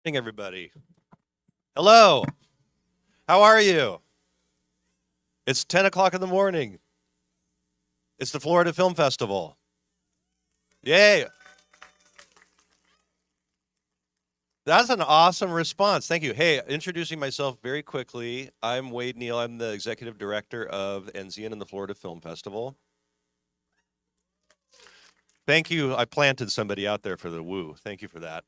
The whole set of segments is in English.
Morning, everybody. Hello. How are you? It's 10 o'clock in the morning. It's the Florida Film Festival. Yay. That's an awesome response. Thank you. Hey, introducing myself very quickly. I'm Wade Neal. I'm the executive director of NZN and the Florida Film Festival. Thank you. I planted somebody out there for the woo. Thank you for that.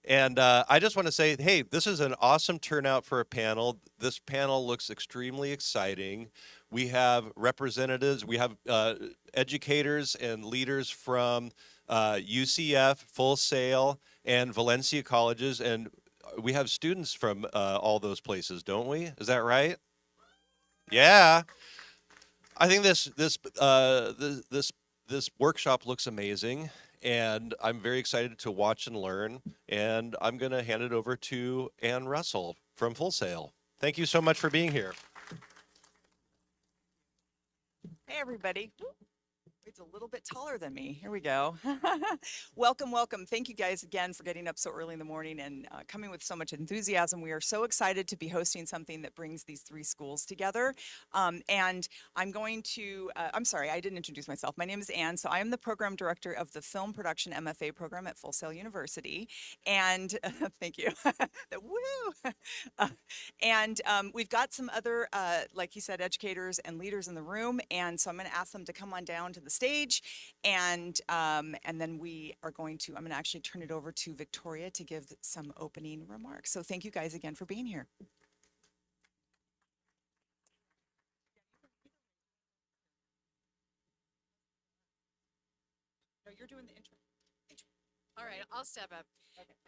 And I just want to say, hey, this is an awesome turnout for a panel. This panel looks extremely exciting. We have representatives, we have educators and leaders from UCF, Full Sail, and Valencia colleges, and we have students from all those places, don't we? Is that right? Yeah. I think this workshop looks amazing, and I'm very excited to watch and learn. And I'm going to hand it over to Ann Russell from Full Sail. Thank you so much for being here. Hey, everybody. It's a little bit taller than me. Here we go. Welcome, welcome. Thank you guys again for getting up so early in the morning and coming with so much enthusiasm. We are so excited to be hosting something that brings these three schools together. And I'm going to, I'm sorry, I didn't introduce myself. My name is Ann. So I am the program director of the film production MFA program at Full Sail University. And thank you. Woo! And we've got some other, like you said, educators and leaders in the room. And so I'm going to ask them to come on down to the stage, and then we are going to, I'm going to actually turn it over to Victoria to give some opening remarks. So thank you guys again for being here. No, you're doing the intro. All right, I'll step up.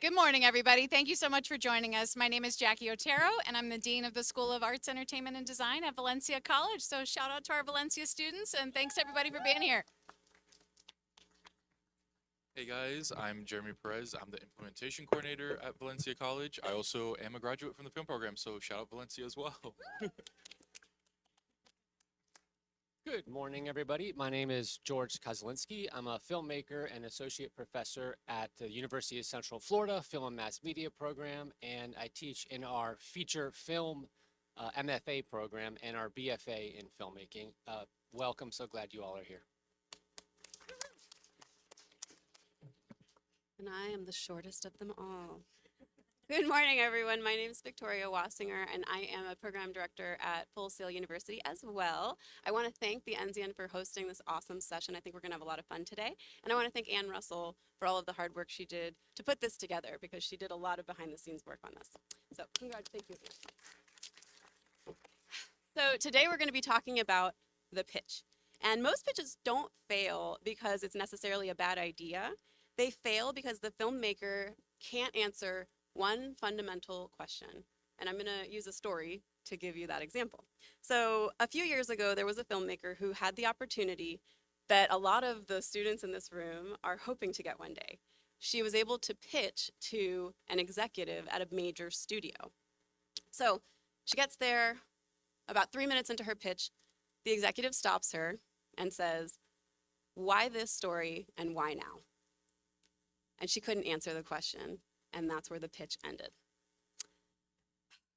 Good morning, everybody. Thank you so much for joining us. My name is Jackie Otero, and I'm the Dean of the School of Arts, Entertainment, and Design at Valencia College. So shout out to our Valencia students, and thanks everybody for being here. Hey guys, I'm Jeremy Perez. I'm the implementation coordinator at Valencia College. I also am a graduate from the film program, so shout out Valencia as well. Good morning, everybody. My name is George Kozlinski. I'm a filmmaker and associate professor at the University of Central Florida Film and Mass Media program, and I teach in our feature film MFA program and our BFA in filmmaking. Welcome, so glad you all are here. And I am the shortest of them all. Good morning, everyone. My name is Victoria Wassinger, and I am a program director at Full Sail University as well. I want to thank the NZN for hosting this awesome session. I think we're going to have a lot of fun today. And I want to thank Ann Russell for all of the hard work she did to put this together, because she did a lot of behind-the-scenes work on this. So thank you. So today we're going to be talking about the pitch. And most pitches don't fail because it's necessarily a bad idea. They fail because the filmmaker can't answer one fundamental question. And I'm going to use a story to give you that example. So a few years ago, there was a filmmaker who had the opportunity that a lot of the students in this room are hoping to get one day. She was able to pitch to an executive at a major studio. So she gets there, about 3 minutes into her pitch, the executive stops her and says, "Why this story and why now?" And she couldn't answer the question, and that's where the pitch ended.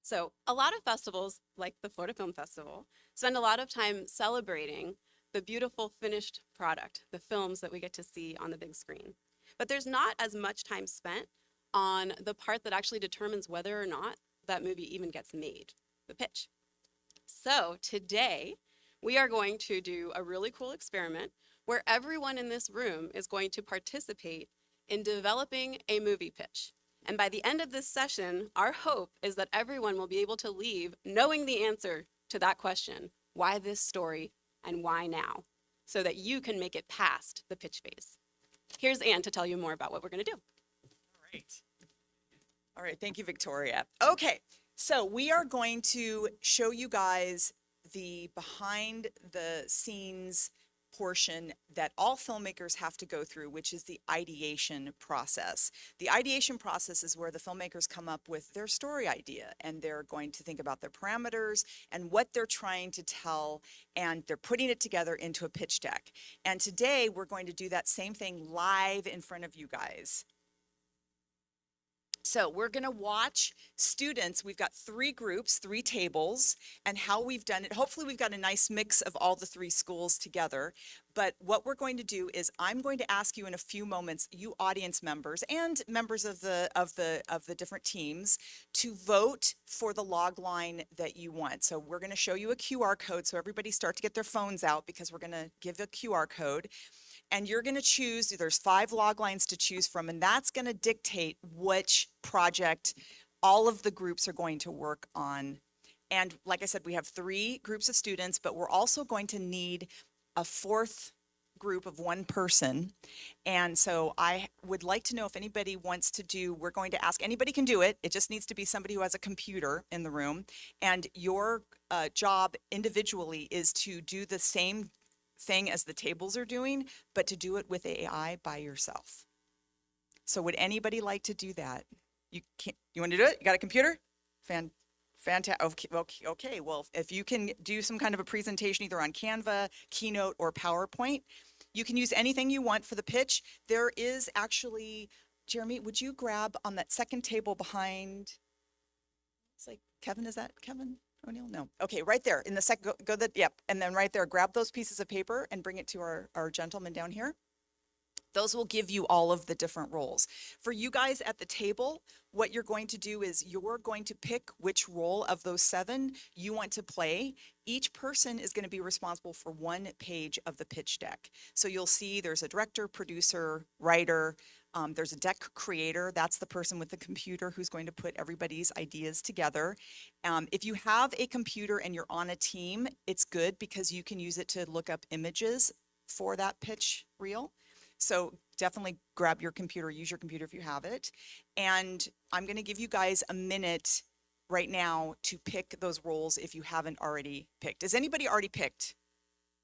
So a lot of festivals, like the Florida Film Festival, spend a lot of time celebrating the beautiful finished product, the films that we get to see on the big screen. But there's not as much time spent on the part that actually determines whether or not that movie even gets made, the pitch. So today, we are going to do a really cool experiment where everyone in this room is going to participate in developing a movie pitch. And by the end of this session, our hope is that everyone will be able to leave knowing the answer to that question, why this story and why now, so that you can make it past the pitch phase. Here's Ann to tell you more about what we're going to do. All right, thank you, Victoria. Okay, so we are going to show you guys the behind the scenes portion that all filmmakers have to go through, which is the ideation process. The ideation process is where the filmmakers come up with their story idea, and they're going to think about their parameters and what they're trying to tell, and they're putting it together into a pitch deck. And today we're going to do that same thing live in front of you guys. So we're going to watch students. We've got 3 groups, 3 tables, and how we've done it. Hopefully we've got a nice mix of all the 3 schools together. But what we're going to do is I'm going to ask you in a few moments, you audience members and members of the different teams, to vote for the log line that you want. So we're going to show you a QR code. So everybody start to get their phones out, because we're going to give a QR code. And you're going to choose, there's 5 log lines to choose from, and that's going to dictate which project all of the groups are going to work on. And like I said, we have 3 groups of students, but we're also going to need a 4th group of 1 person. And so I would like to know if anybody wants to do, we're going to ask, anybody can do it. It just needs to be somebody who has a computer in the room. And your job individually is to do the same thing as the tables are doing, but to do it with AI by yourself. So would anybody like to do that? You want to do it? You got a computer? Fantastic. Okay. Well, if you can do some kind of a presentation either on Canva, Keynote, or PowerPoint, you can use anything you want for the pitch. There is actually, Jeremy, would you grab on that second table behind, it's like, Kevin, is that Kevin O'Neill? No. Okay, right there in the second, go yep. And then right there, grab those pieces of paper and bring it to our gentleman down here. Those will give you all of the different roles. For you guys at the table, what you're going to do is you're going to pick which role of those 7 you want to play. Each person is going to be responsible for 1 page of the pitch deck. So you'll see there's a director, producer, writer, there's a deck creator. That's the person with the computer who's going to put everybody's ideas together. If you have a computer and you're on a team, it's good because you can use it to look up images for that pitch reel. So definitely grab your computer, use your computer if you have it. And I'm going to give you guys a minute right now to pick those roles if you haven't already picked. Has anybody already picked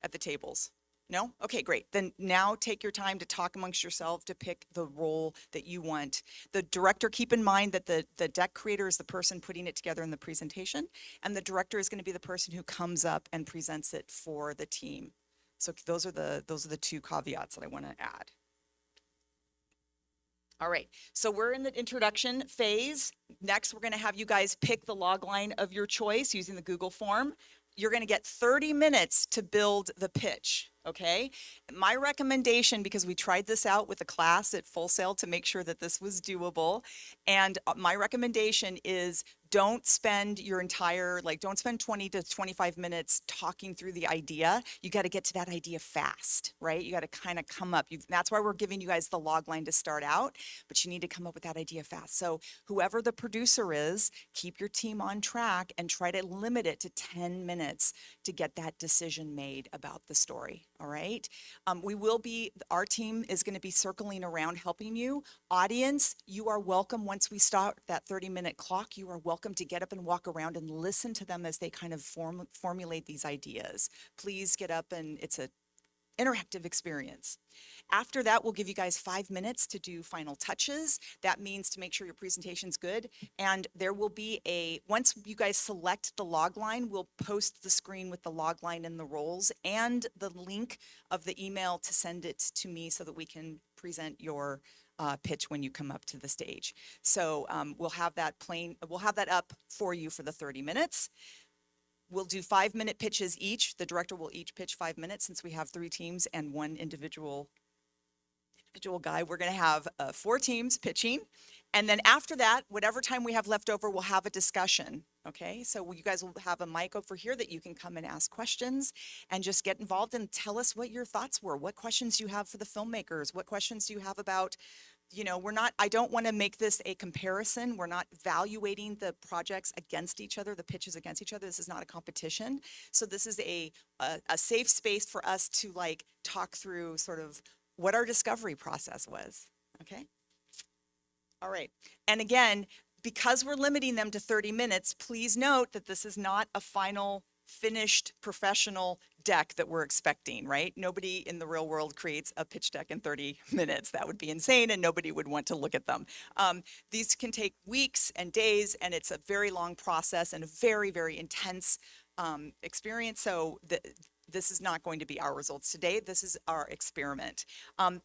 at the tables? No? Okay, great. Then now take your time to talk amongst yourself to pick the role that you want. The director, keep in mind that the deck creator is the person putting it together in the presentation, and the director is going to be the person who comes up and presents it for the team. So those are the 2 caveats that I want to add. All right, so we're in the introduction phase. Next, we're going to have you guys pick the log line of your choice using the Google form. You're going to get 30 minutes to build the pitch, okay? My recommendation, because we tried this out with a class at Full Sail to make sure that this was doable, and my recommendation is don't spend your entire, don't spend 20 to 25 minutes talking through the idea. You got to get to that idea fast, right? You got to kind of come up. That's why we're giving you guys the log line to start out, but you need to come up with that idea fast. So whoever the producer is, keep your team on track and try to limit it to 10 minutes to get that decision made about the story, all right? Our team is going to be circling around helping you. Audience, you are welcome once we start that 30-minute clock. You are welcome to get up and walk around and listen to them as they kind of formulate these ideas. Please get up, and it's an interactive experience. After that, we'll give you guys 5 minutes to do final touches. That means to make sure your presentation's good. And there will be once you guys select the log line, we'll post the screen with the log line and the roles and the link of the email to send it to me so that we can present your pitch when you come up to the stage. So we'll have that up for you for the 30 minutes. We'll do 5-minute pitches each. The director will each pitch 5 minutes since we have 3 teams and 1 individual guy. We're going to have 4 teams pitching. And then after that, whatever time we have left over, we'll have a discussion. Okay, so you guys will have a mic over here that you can come and ask questions and just get involved and tell us what your thoughts were. What questions you have for the filmmakers? What questions do you have about, I don't want to make this a comparison. We're not evaluating the projects against each other, the pitches against each other. This is not a competition. So this is a safe space for us to talk through sort of what our discovery process was. Okay. All right. And again, because we're limiting them to 30 minutes, please note that this is not a final finished professional deck that we're expecting, right? Nobody in the real world creates a pitch deck in 30 minutes. That would be insane and nobody would want to look at them. These can take weeks and days, and it's a very long process and a very, very intense experience. So this is not going to be our results today. This is our experiment.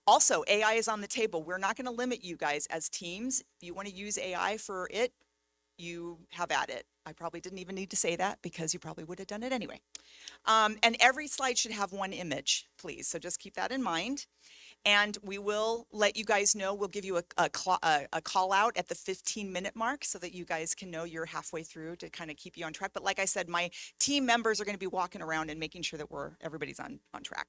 Also, AI is on the table. We're not going to limit you guys as teams. If you want to use AI for it, you have at it. I probably didn't even need to say that because you probably would have done it anyway. And every slide should have one image, please. So just keep that in mind. And we will let you guys know, we'll give you a call out at the 15-minute mark so that you guys can know you're halfway through to kind of keep you on track. But like I said, my team members are going to be walking around and making sure that everybody's on track.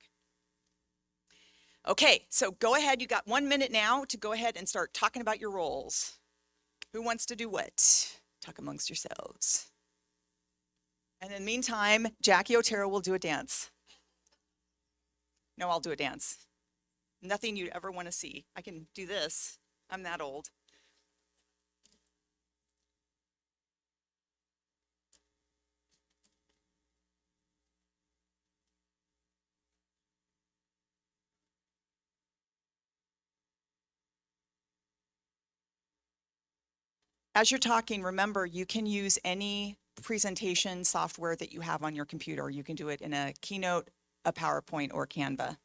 Okay, so go ahead. You got 1 minute now to go ahead and start talking about your roles. Who wants to do what? Talk amongst yourselves. And in the meantime, Jackie Otero will do a dance. No, I'll do a dance. Nothing you'd ever want to see. I can do this. I'm that old. As you're talking, remember, you can use any presentation software that you have on your computer. You can do it in a Keynote, a PowerPoint, or Canva.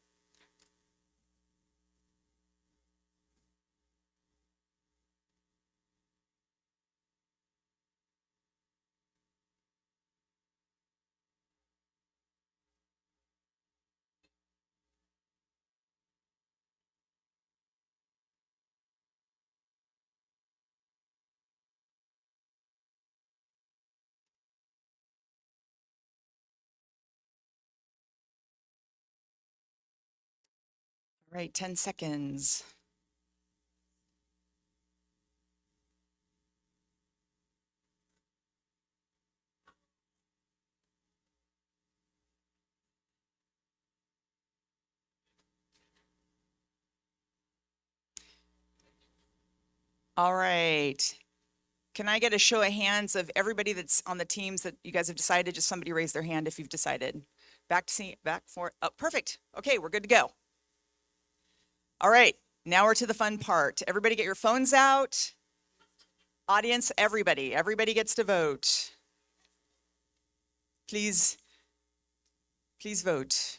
All right, 10 seconds. All right. Can I get a show of hands of everybody that's on the teams that you guys have decided? Just somebody raise their hand if you've decided. Back for, oh, perfect. Okay, we're good to go. All right, now we're to the fun part. Everybody get your phones out. Audience, everybody gets to vote. Please vote.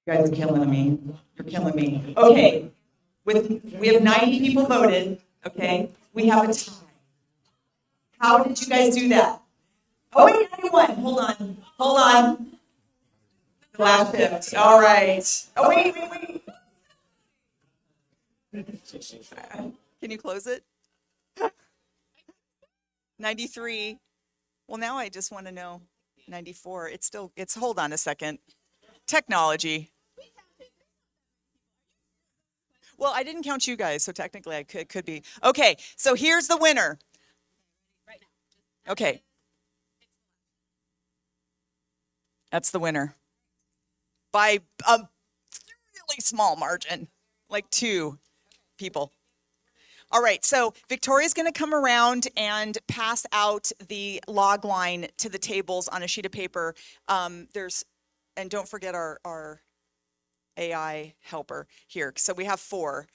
You guys are killing me. You're killing me. Okay, we have 90 people voted, okay? We have a tie. How did you guys do that? Oh, wait, 91. Hold on. The last shift. All right. Oh, wait. Can you close it? 93. Well, now I just want to know. 94. Hold on a second. Technology. Well, I didn't count you guys, so technically I could be. Okay, so here's the winner. Okay. That's the winner. By a really small margin, like 2 people. All right, so Victoria's going to come around and pass out the log line to the tables on a sheet of paper. And don't forget our AI helper here. So we have 4.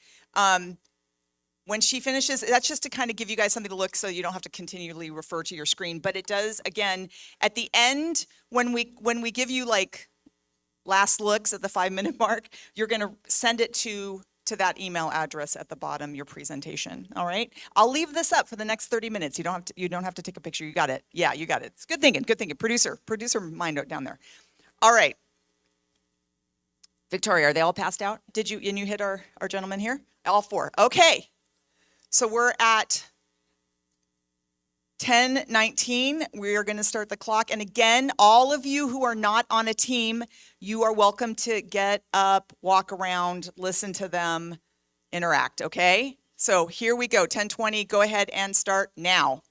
When she finishes, that's just to kind of give you guys something to look so you don't have to continually refer to your screen. But it does, again, at the end, when we give you like last looks at the 5-minute mark, you're going to send it to that email address at the bottom, your presentation. All right. I'll leave this up for the next 30 minutes. You don't have to take a picture. You got it. Yeah, you got it. It's good thinking. Producer mind note down there. All right. Victoria, are they all passed out? And you hit our gentleman here? All 4. Okay. So we're at 10:19. We are going to start the clock. And again, all of you who are not on a team, you are welcome to get up, walk around, listen to them, interact, okay? So here we go, 10:20. Go ahead and start now.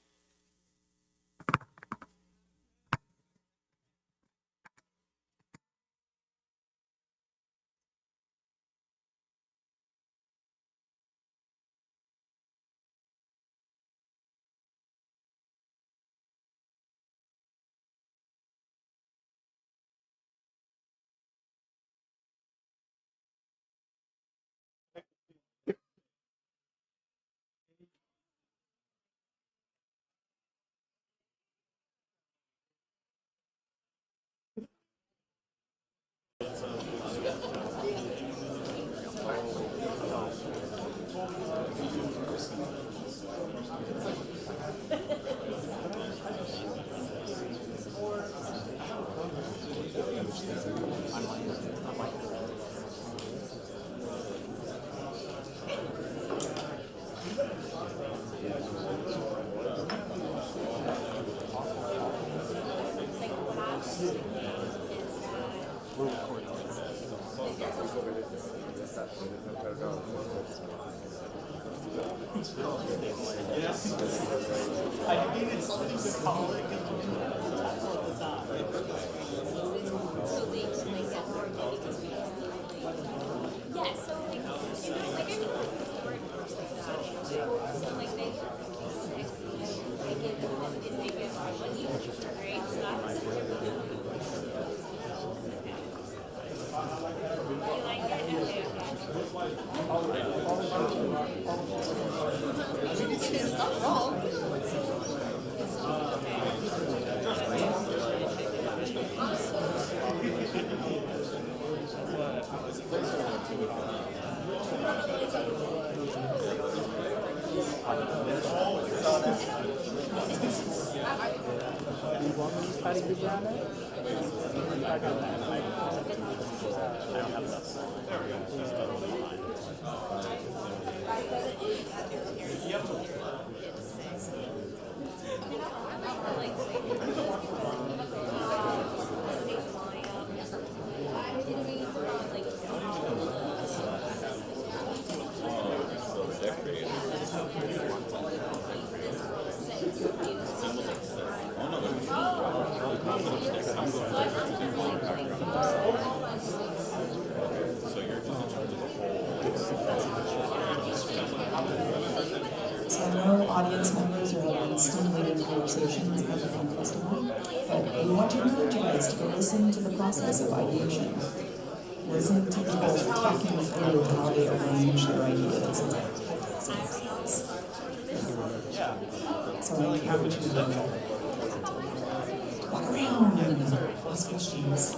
So I know audience members are having stimulating conversations at the film festival, but we want to encourage you guys to go listen to the process of ideation. Listen to people talking through how they arrange their ideas. So I encourage you to walk around and ask questions.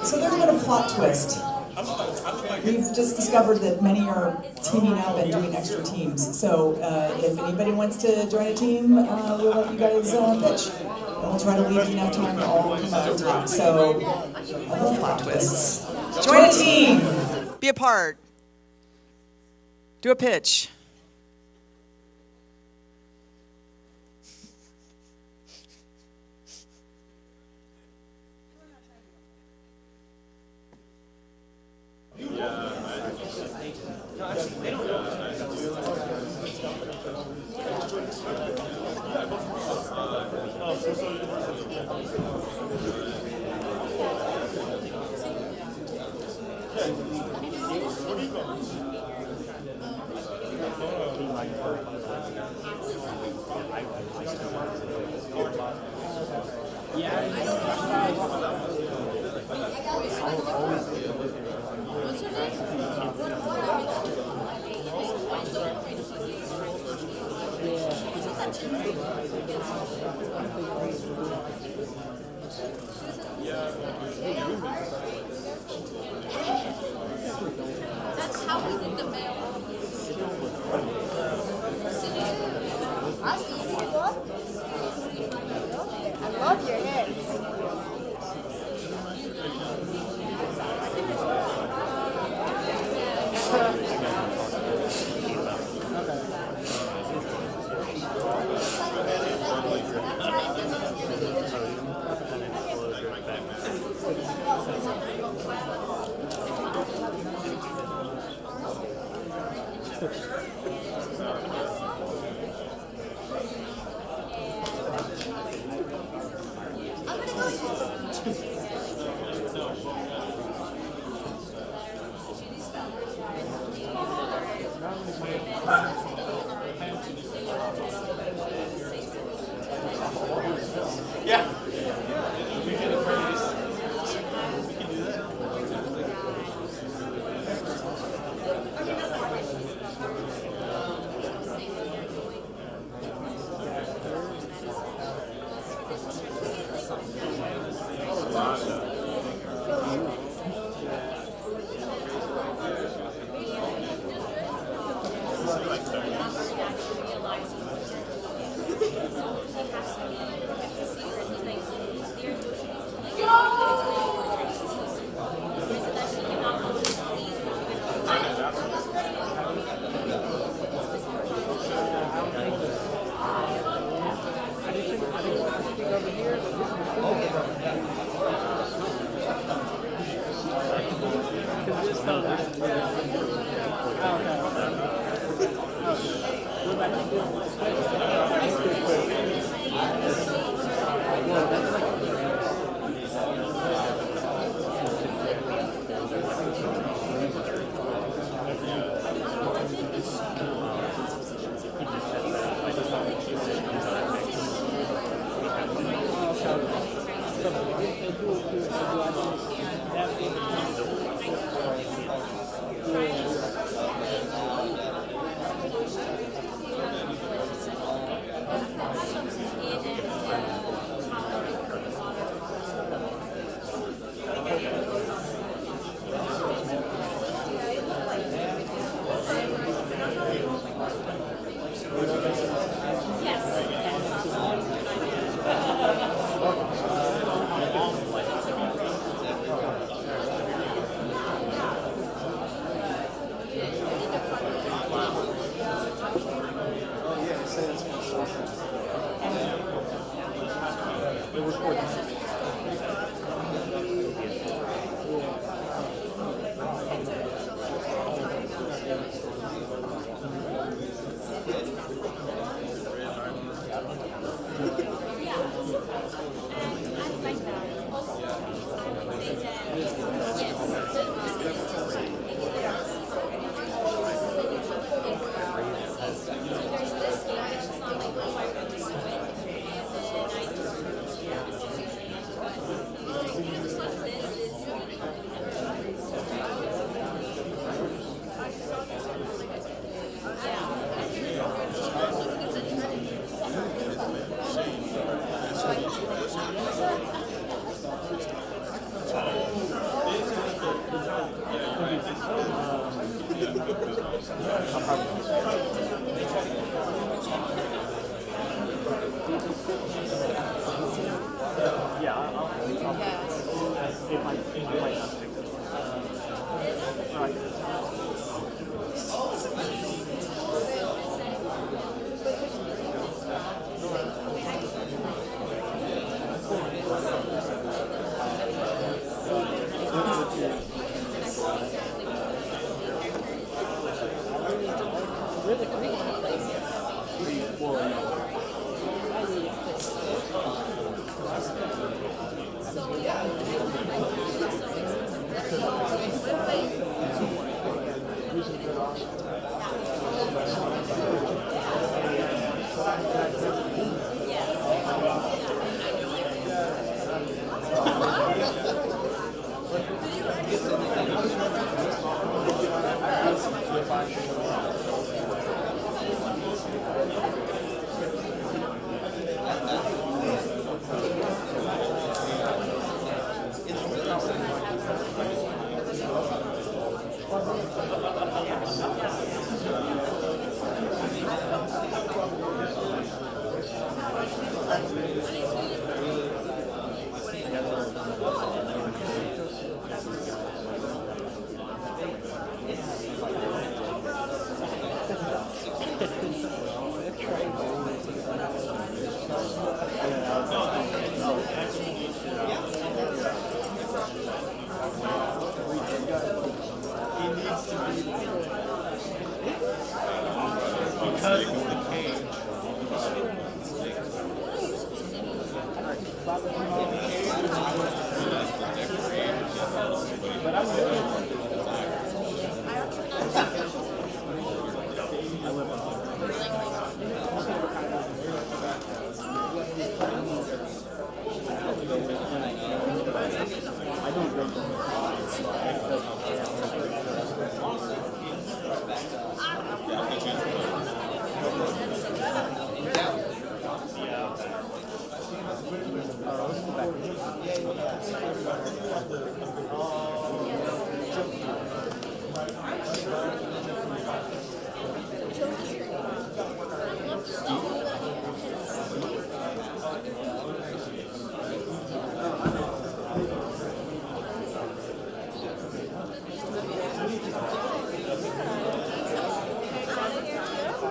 So there's been a plot twist. We've just discovered that many are teaming up and doing extra teams. So if anybody wants to join a team, we'll let you guys pitch. And we'll try to leave enough time to all come up and talk. So, a whole plot twists. Join a team. Be a part. Do a pitch. That's how we did the mail. I see you. I love your hair. Yeah.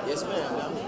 Yes, ma'am.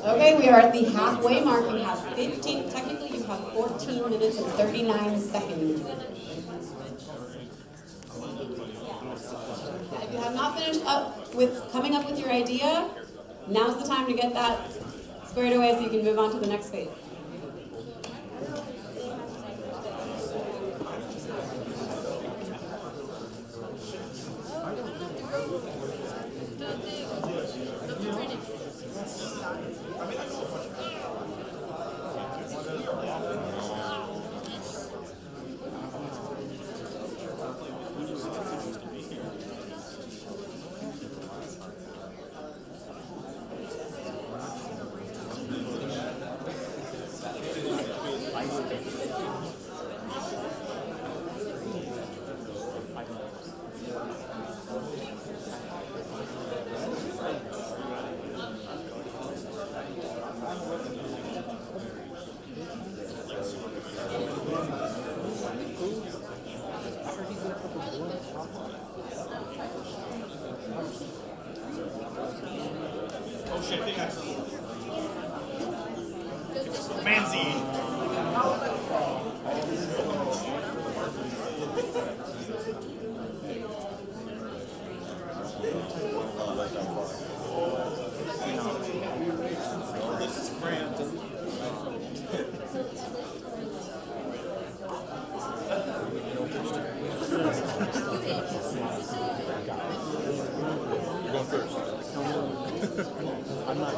Okay, we are at the halfway mark. You have 15, technically you have 14 minutes and 39 seconds. If you have not finished coming up with your idea, now's the time to get that squared away so you can move on to the next phase. Oh shit, they got fancy. This is cramped. You're going first. I'm not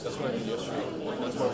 That's what I did yesterday. That's what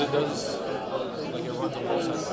it does, like it runs on both sides.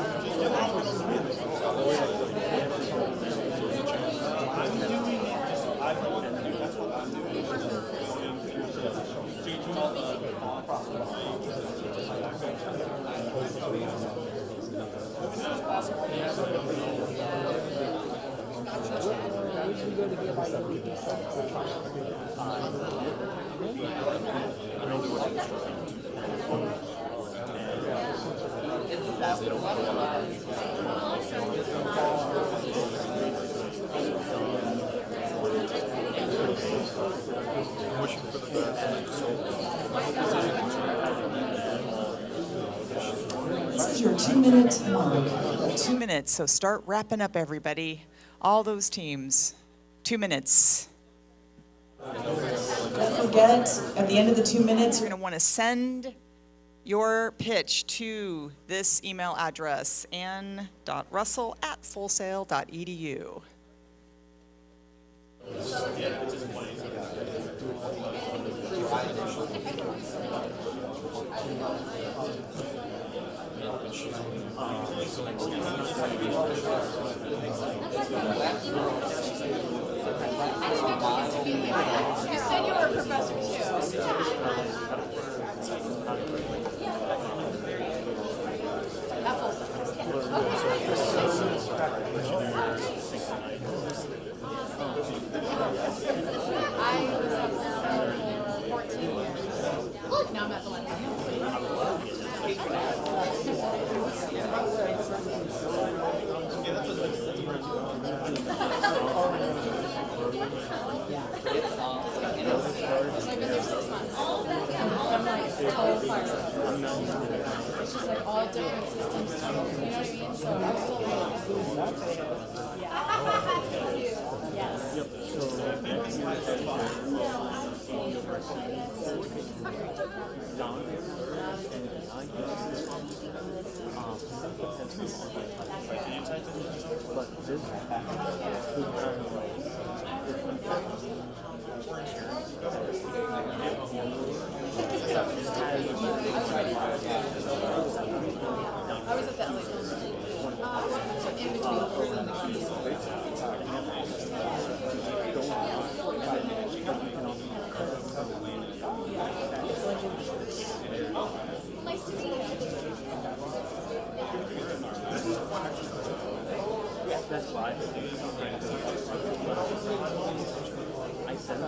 This is your 2-minute mark. 2 minutes, so start wrapping up, everybody. All those teams. 2 minutes. Don't forget, at the end of the 2 minutes, You're going to want to send your pitch to this email address, ann.russell@fullsail.edu. You said you were a professor too. I was at Valencia for 14 years. Now I'm at Valencia. all different systems too. You know what I mean? So I'm still I was at that like in between the person and the keys. Nice to meet you. That's fine. I said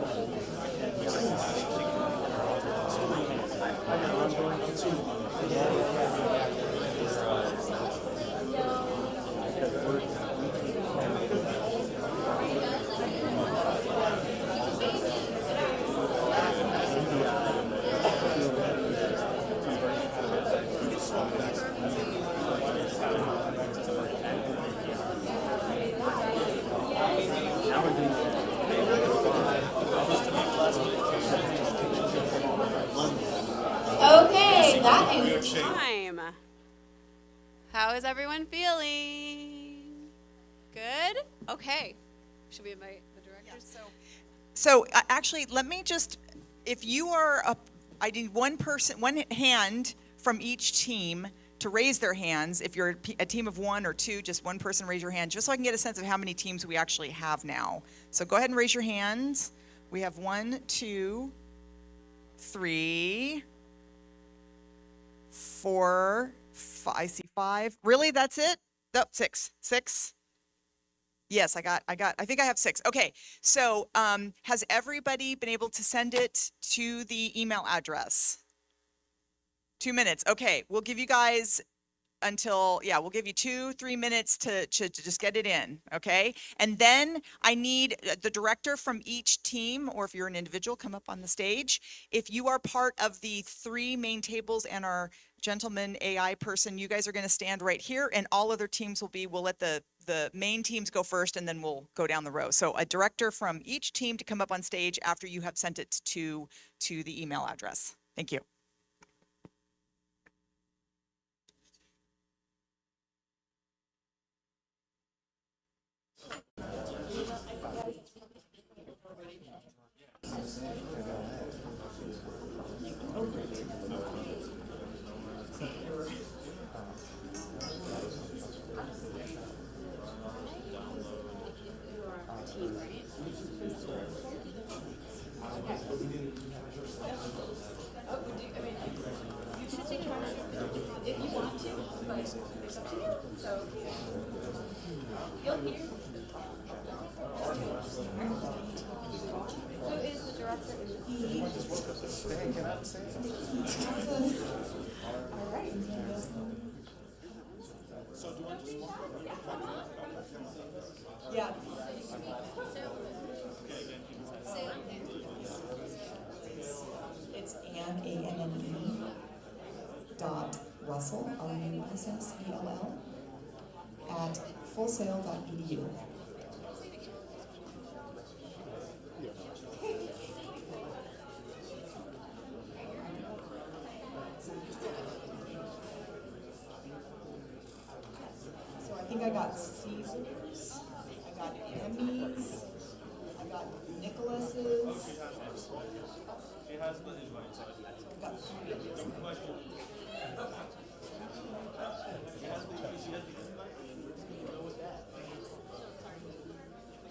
Okay, that is Time. How is everyone feeling? Good? Okay. Should we invite the directors? So actually, let me just, if you are I need one hand from each team to raise their hands. If you're a team of one or two, just one person raise your hand, just so I can get a sense of how many teams we actually have now. So go ahead and raise your hands. We have 1, 2, 3, 4, 5. I see 5. Really, that's it? Nope, 6. 6. Yes, I think I have 6. Okay, so has everybody been able to send it to the email address? 2 minutes. Okay, we'll give you guys until, we'll give you 2-3 minutes to just get it in, okay? And then I need the director from each team, or if you're an individual, come up on the stage. If you are part of the 3 main tables and our gentleman AI person, you guys are going to stand right here, and all other teams we'll let the main teams go first, and then we'll go down the row. So a director from each team to come up on stage after you have sent it to the email address. Thank you. Yeah. It's Anne, A-N-N-E, .Russell, R-U-S-S-E-L-L, at fullsail.edu. So I think I got Caesars, I got Emmys, I got Nicholas's. She has the invite, so I've got 3. question. She has the invite.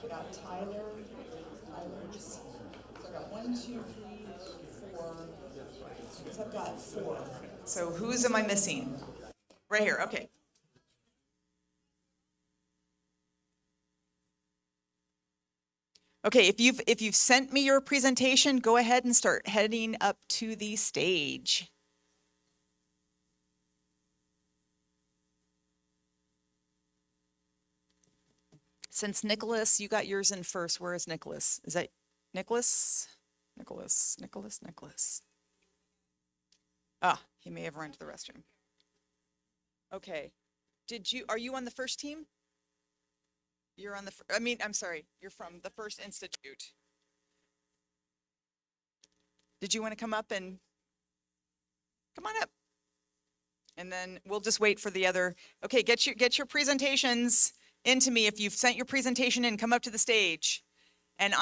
I got Tyler's. So I got 1, 2, 3, 4. So I've got 4. So whose am I missing? Right here, okay. Okay, if you've sent me your presentation, go ahead and start heading up to the stage. Since Nicholas, you got yours in first, where is Nicholas? Is that Nicholas? Nicholas. Ah, he may have run to the restroom. Okay. Are you on the first team? You're on the, I'm sorry, you're from the First Institute. Did you want to come up and, come on up? And then we'll just wait for the other, okay, get your presentations into me. If you've sent your presentation in, come up to the stage. And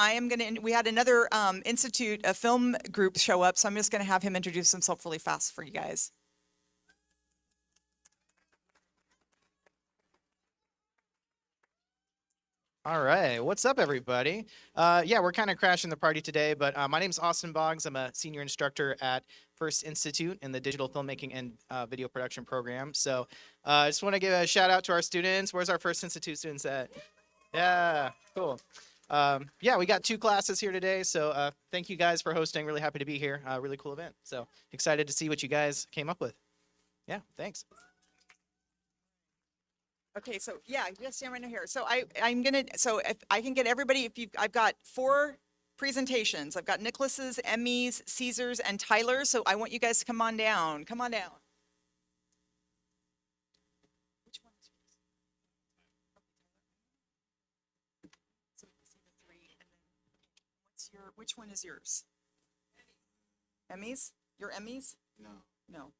we had another Institute, a film group show up, so I'm just gonna have him introduce himself really fast for you guys. All right, what's up, everybody? Yeah, we're kind of crashing the party today, but my name's Austin Boggs. I'm a senior instructor at First Institute in the digital filmmaking and video production program. So I just want to give a shout out to our students. Where's our First Institute students at? Yeah, cool. Yeah, we got 2 classes here today, so thank you guys for hosting. Really happy to be here. Really cool event. So excited to see what you guys came up with. Yeah, thanks. Okay, so yeah, yes, stand right here. So so if I can get everybody, I've got 4 presentations. I've got Nicholas's, Emmy's, Caesar's, and Tyler's. So I want you guys to come on down. Come on down. Which one is yours? So we can see the 3, and then which one is yours? Emmy's? Your Emmy's? No. No.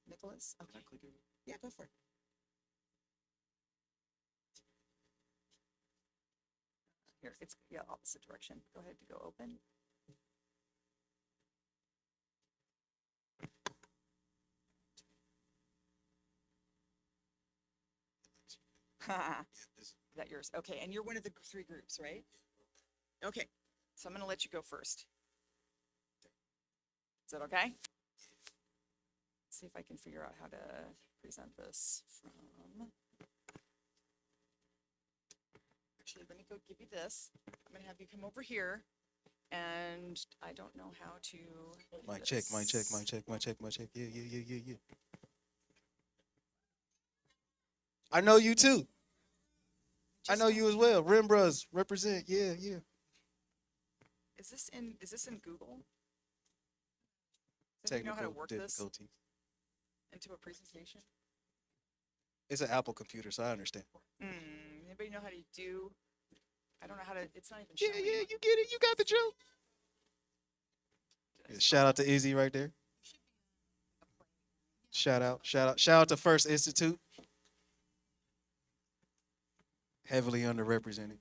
Nicholas? Okay. Yeah, go for it. Here, it's, yeah, opposite direction. Go ahead to go open. Is that yours? Okay, and you're one of the 3 groups, right? Okay, so I'm gonna let you go first. Is that okay? See if I can figure out how to present this from. Actually, let me go give you this. I'm gonna have you come over here, and I don't know how to. Mic check, mic check, mic check, mic check, mic check. Yeah. I know you too. I know you as well. Rimbras represent. Yeah. Is this in Google? Does anybody know how to Technical work this difficulty. into a presentation? It's an Apple computer, so I understand. Anybody know how to do? I don't know how to. It's not even Yeah, showing. you get it. You got the joke. Yeah, shout out to Izzy right there. Shout out to First Institute. Heavily underrepresented.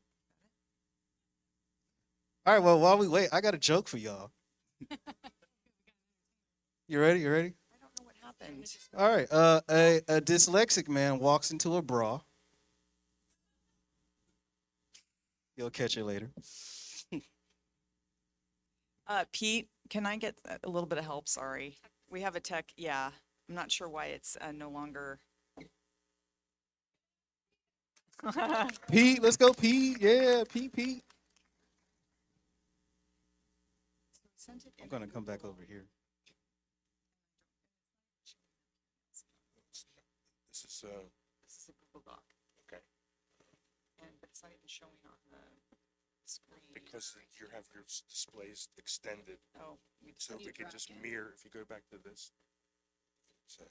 All right, well, while we wait, I got a joke for y'all. You ready? I don't know what happened. All right. A dyslexic man walks into a bra. You'll catch it later. Pete, can I get a little bit of help? Sorry. We have a tech. Yeah. I'm not sure why it's no longer. Pete, let's go, Pete. Yeah, Pete. I'm gonna come back over here. This is a Google Doc. Okay. And it's not even showing on the screen. Because you have your displays extended. Oh, So we can just mirror, if you go back to this. Say,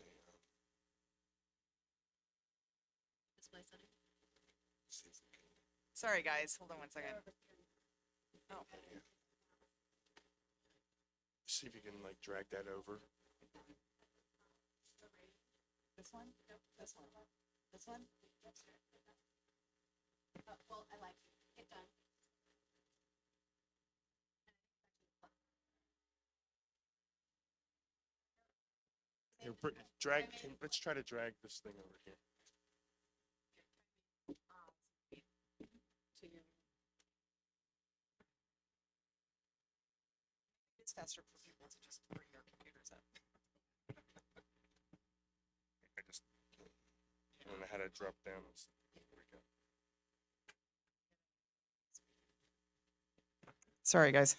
Display setting. see if we can. Sorry, guys. Hold on one second. Oh. See if you can like drag that over. This one? This one? This one? Well, I like it. Hit done. Here, let's try to drag this thing over here. It's faster for people to just bring their computers up. I don't know how to drop down. There we go. Sorry, guys.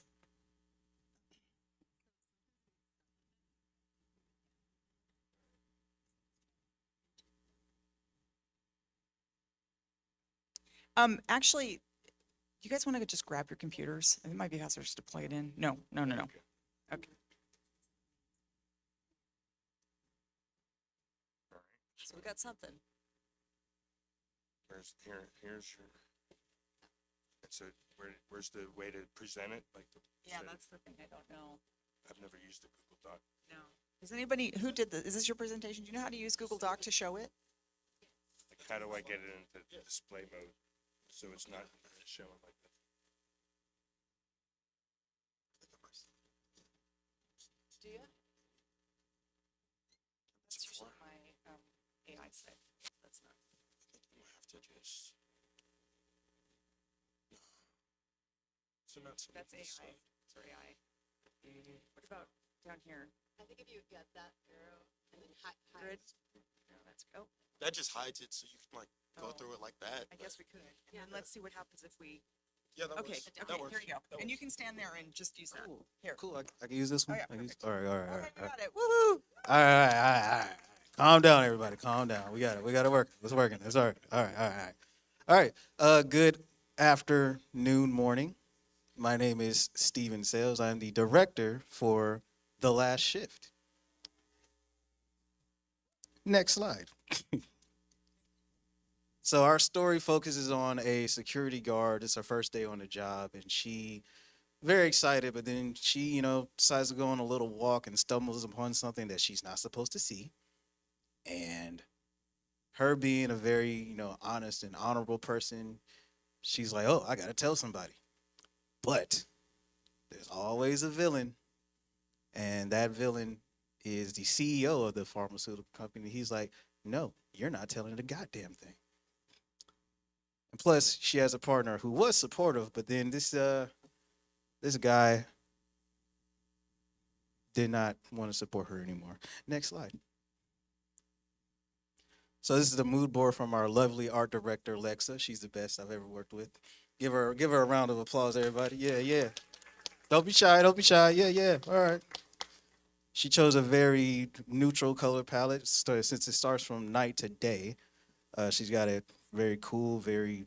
Actually, you guys want to just grab your computers? It might be faster just to plug it in. No. Okay. so we got something. Here's your. It's a where's the way to present it? Like Yeah, that's the thing. I don't know. I've never used a Google Doc. No. Does anybody who did this? Is this your presentation? Do you know how to use Google Doc to show it? Like how do I get it into display mode so it's not showing like that? Do you? That's usually my AI site. That's not. You have to just. So not some That's of this AI. stuff. For AI. What about down here? I think if you get that arrow and then Grid. No, that's oh. That just hides it, so you can like go Oh. through it like that. I guess we could. And then let's see what happens if we. Yeah, that Okay. works. Okay. That works. Here you go. That And you works. can stand there and just use that. Here. Cool. I can use this one. Oh, yeah, I can use, perfect. all right, all right, all Okay, right. you got it. Woohoo! All right, all right, all right. Calm down, everybody. Calm down. We got it. We got it working. It's working. It's all right. All right, all right, all right. All right. Good afternoon, morning. My name is Steven Sales. I'm the director for The Last Shift. Next slide. So our story focuses on a security guard. It's her first day on the job, and she very excited, but then she, decides to go on a little walk and stumbles upon something that she's not supposed to see. And her being a very, honest and honorable person, she's like, oh, I got to tell somebody. But there's always a villain, and that villain is the CEO of the pharmaceutical company. He's like, no, you're not telling the goddamn thing. And plus, she has a partner who was supportive, but then this guy did not want to support her anymore. Next slide. So this is the mood board from our lovely art director, Lexa. She's the best I've ever worked with. Give her a round of applause, everybody. Yeah, yeah. Don't be shy. Don't be shy. Yeah, yeah. All right. She chose a very neutral color palette since it starts from night to day. She's got a very cool, very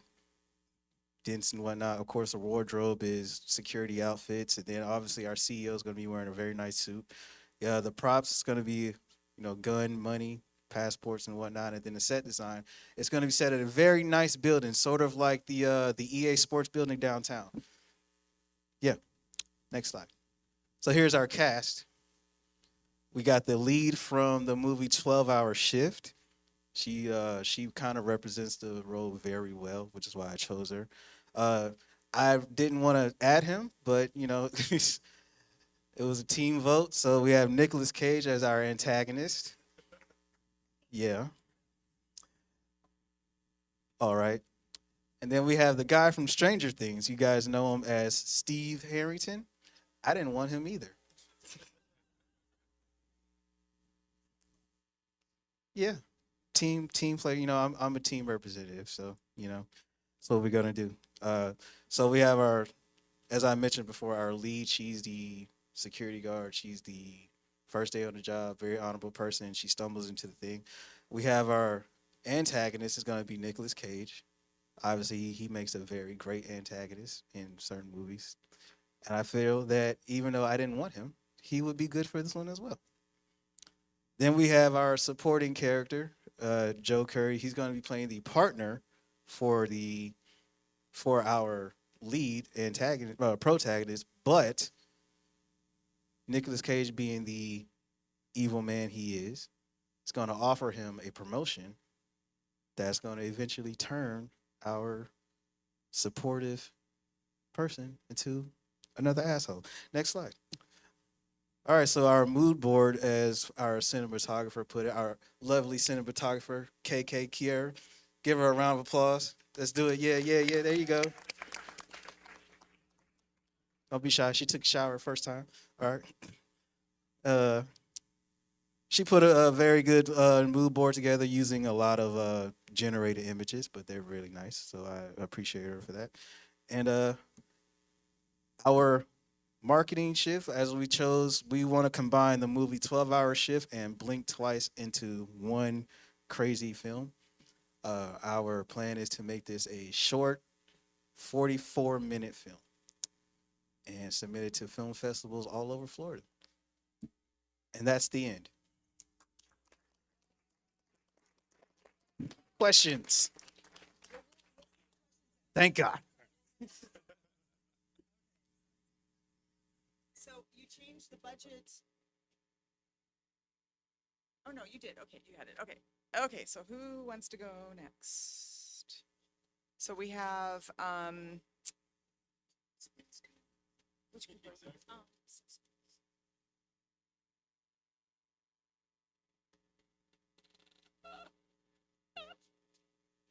dense and whatnot. Of course, the wardrobe is security outfits, and then obviously our CEO is going to be wearing a very nice suit. Yeah, the props is going to be, gun, money, passports, and whatnot. And then the set design, it's going to be set at a very nice building, sort of like the EA Sports building downtown. Yeah. Next slide. So here's our cast. We got the lead from the movie 12-Hour Shift. She kind of represents the role very well, which is why I chose her. I didn't want to add him, but it was a team vote. So we have Nicolas Cage as our antagonist. Yeah. All right. And then we have the guy from Stranger Things. You guys know him as Steve Harrington. I didn't want him either. Yeah. Team player. I'm a team representative, so that's what we're gonna do. So we have as I mentioned before, our lead. She's the security guard. She's the first day on the job, very honorable person. She stumbles into the thing. We have our antagonist is gonna be Nicolas Cage. Obviously, he makes a very great antagonist in certain movies, and I feel that even though I didn't want him, he would be good for this one as well. Then we have our supporting character, Joe Curry. He's going to be playing the partner for our lead antagonist, protagonist. But Nicolas Cage, being the evil man he is going to offer him a promotion that's going to eventually turn our supportive person into another asshole. Next slide. All right, so our mood board, as our cinematographer put it, our lovely cinematographer, KK Kier. Give her a round of applause. Let's do it. Yeah, yeah, yeah. There you go. Don't be shy. She took a shower first time. All right. She put a very good mood board together using a lot of generated images, but they're really nice. So I appreciate her for that. And our marketing shift, as we want to combine the movie 12-Hour Shift and Blink Twice into one crazy film. Our plan is to make this a short 44-minute film and submit it to film festivals all over Florida. And that's the end. questions. Thank God. So you changed the budget. Oh, no, you did. Okay, you had it. Okay. Okay, so who wants to go next? So we have, which group was it?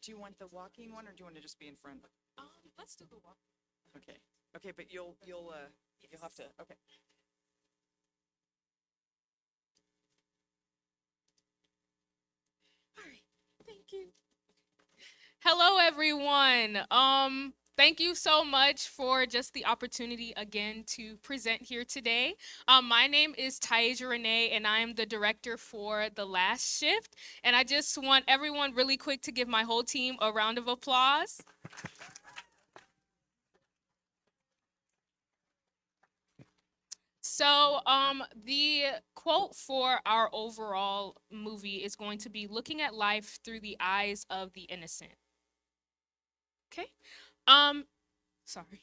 Do you want the walking one, or do you want to just be in front? Let's do the walk. Okay. Okay, but you'll have to, okay. All right, thank you. Hello, everyone. Thank you so much for just the opportunity again to present here today. My name is Taisha Renee, and I am the director for The Last Shift. And I just want everyone really quick to give my whole team a round of applause. So, the quote for our overall movie is going to be looking at life through the eyes of the innocent. Okay. Sorry.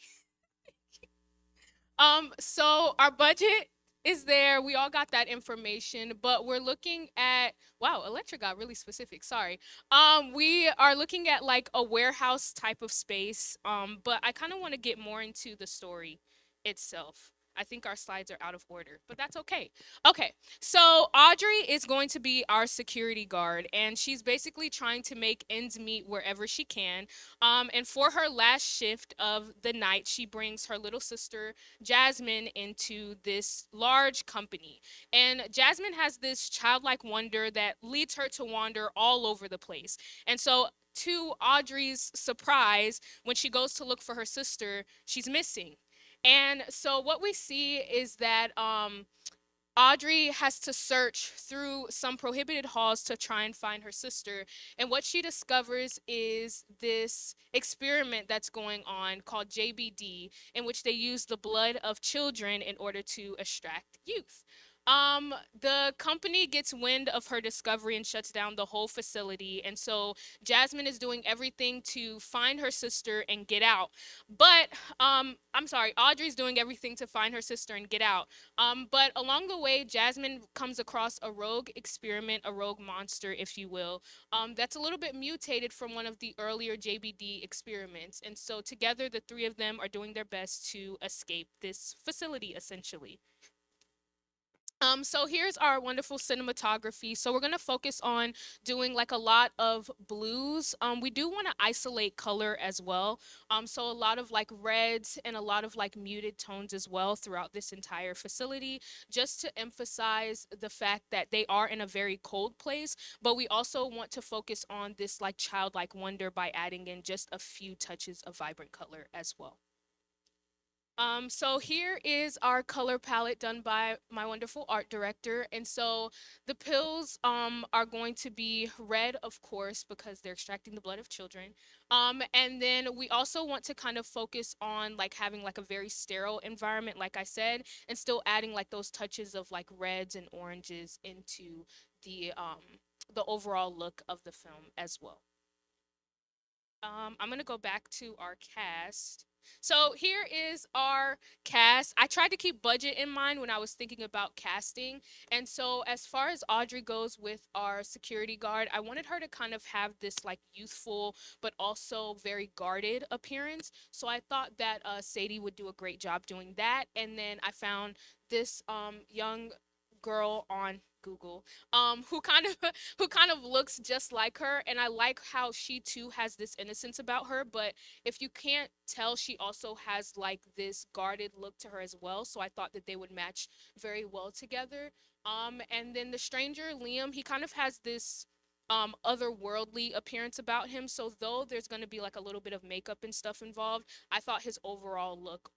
So our budget is there. We all got that information, but we're looking at, wow, Electra got really specific. Sorry. We are looking at like a warehouse type of space. But I kind of want to get more into the story itself. I think our slides are out of order, but that's okay. Okay, so Audrey is going to be our security guard, and she's basically trying to make ends meet wherever she can. And for her last shift of the night, she brings her little sister, Jasmine, into this large company. And Jasmine has this childlike wonder that leads her to wander all over the place. And so to Audrey's surprise, when she goes to look for her sister, she's missing. And so what we see is that Audrey has to search through some prohibited halls to try and find her sister. And what she discovers is this experiment that's going on called JBD, in which they use the blood of children in order to extract youth. The company gets wind of her discovery and shuts down the whole facility. And so Jasmine is doing everything to find her sister and get out. But, I'm sorry, Audrey's doing everything to find her sister and get out. But along the way, Jasmine comes across a rogue experiment, a rogue monster, if you will, that's a little bit mutated from one of the earlier JBD experiments. And so together, the three of them are doing their best to escape this facility, essentially. So here's our wonderful cinematography. So we're going to focus on doing like a lot of blues. We do want to isolate color as well. So a lot of like reds and a lot of like muted tones as well throughout this entire facility, just to emphasize the fact that they are in a very cold place, but we also want to focus on this like childlike wonder by adding in just a few touches of vibrant color as well. So here is our color palette done by my wonderful art director. And so the pills are going to be red, of course, because they're extracting the blood of children. And then we also want to kind of focus on like having like a very sterile environment, like I said, and still adding like those touches of like reds and oranges into the overall look of the film as well. I'm gonna go back to our cast. So here is our cast. I tried to keep budget in mind when I was thinking about casting. And so as far as Audrey goes with our security guard, I wanted her to kind of have this like youthful, but also very guarded appearance. So I thought that Sadie would do a great job doing that. And then I found this young girl on Google who kind of looks just like her, and I like how she too has this innocence about her, but if you can't tell, she also has like this guarded look to her as well, so I thought that they would match very well together. And then the stranger Liam, he kind of has this otherworldly appearance about him, so though there's going to be like a little bit of makeup and stuff involved, I thought his overall look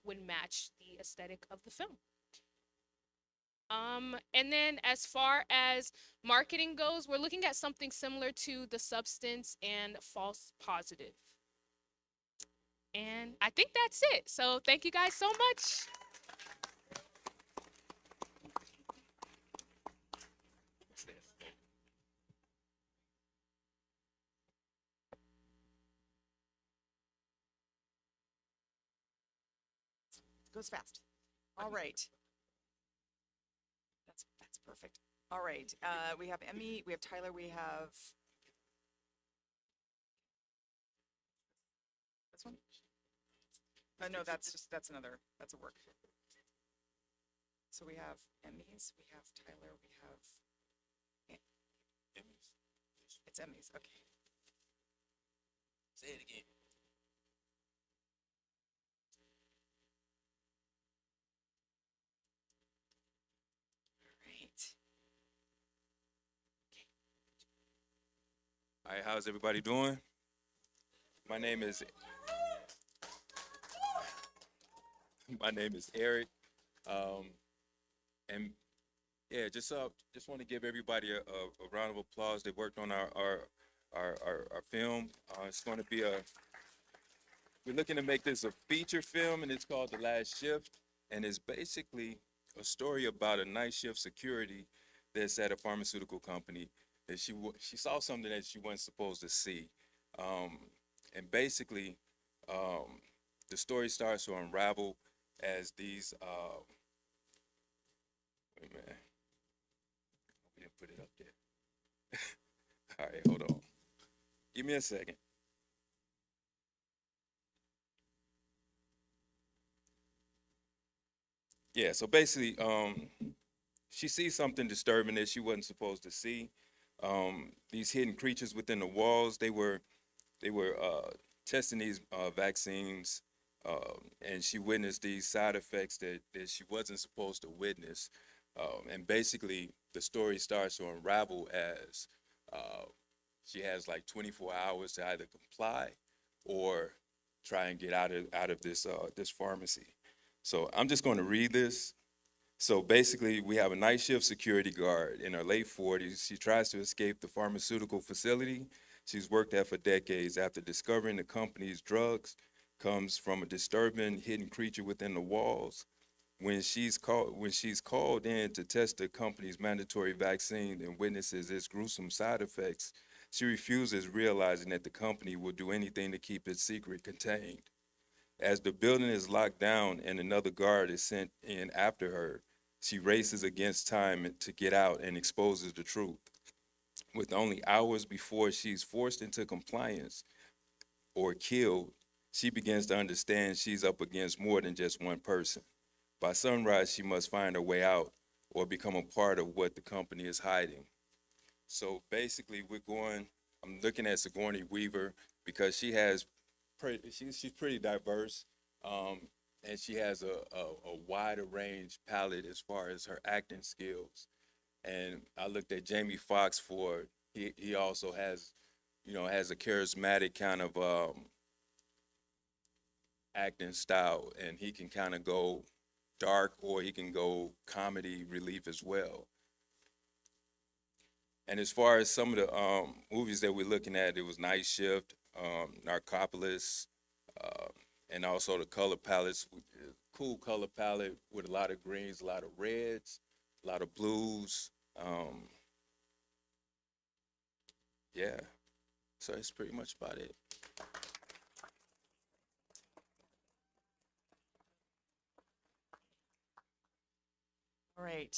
would match the aesthetic of the film. And then as far as marketing goes, we're looking at something similar to The Substance and False Positive. And I think that's it. So thank you guys so much. goes fast. All right. That's perfect. All right. We have Emmy, we have Tyler, we have this one. No, that's another. That's a work. So we have Emmys, we have Tyler, we have. It's Emmys. Okay. Say it again. Right. All right, how's everybody doing? My name is Eric, and yeah, just want to give everybody a round of applause. They worked on our film. It's going to be we're looking to make this a feature film, and it's called The Last Shift, and it's basically a story about a night shift security that's at a pharmaceutical company that she saw something that she wasn't supposed to see, and basically the story starts to unravel as these wait a minute, we didn't put it up there. All right, hold on, give me a second. Yeah, so basically she sees something disturbing that she wasn't supposed to see. These hidden creatures within the walls, they were testing these vaccines, and she witnessed these side effects that she wasn't supposed to witness. And basically, the story starts to unravel as she has like 24 hours to either comply or try and get out of this pharmacy. So I'm just going to read this. So basically, we have a night shift security guard in her late 40s. She tries to escape the pharmaceutical facility she's worked at for decades after discovering the company's drugs comes from a disturbing hidden creature within the walls. When she's called in to test the company's mandatory vaccine and witnesses its gruesome side effects, she refuses, realizing that the company will do anything to keep its secret contained. As the building is locked down and another guard is sent in after her, she races against time to get out and exposes the truth. With only hours before she's forced into compliance or killed, she begins to understand she's up against more than just one person. By sunrise, she must find her way out or become a part of what the company is hiding. So basically, I'm looking at Sigourney Weaver because she's pretty diverse, and she has a wider range palette as far as her acting skills. And I looked at Jamie Foxx for he also has a charismatic kind of acting style, and he can kind of go dark or he can go comedy relief as well. And as far as some of the movies that we're looking at, it was Night Shift, Narcopolis, and also the color palettes. Cool color palette with a lot of greens, a lot of reds, a lot of blues. Yeah, so that's pretty much about it. All right.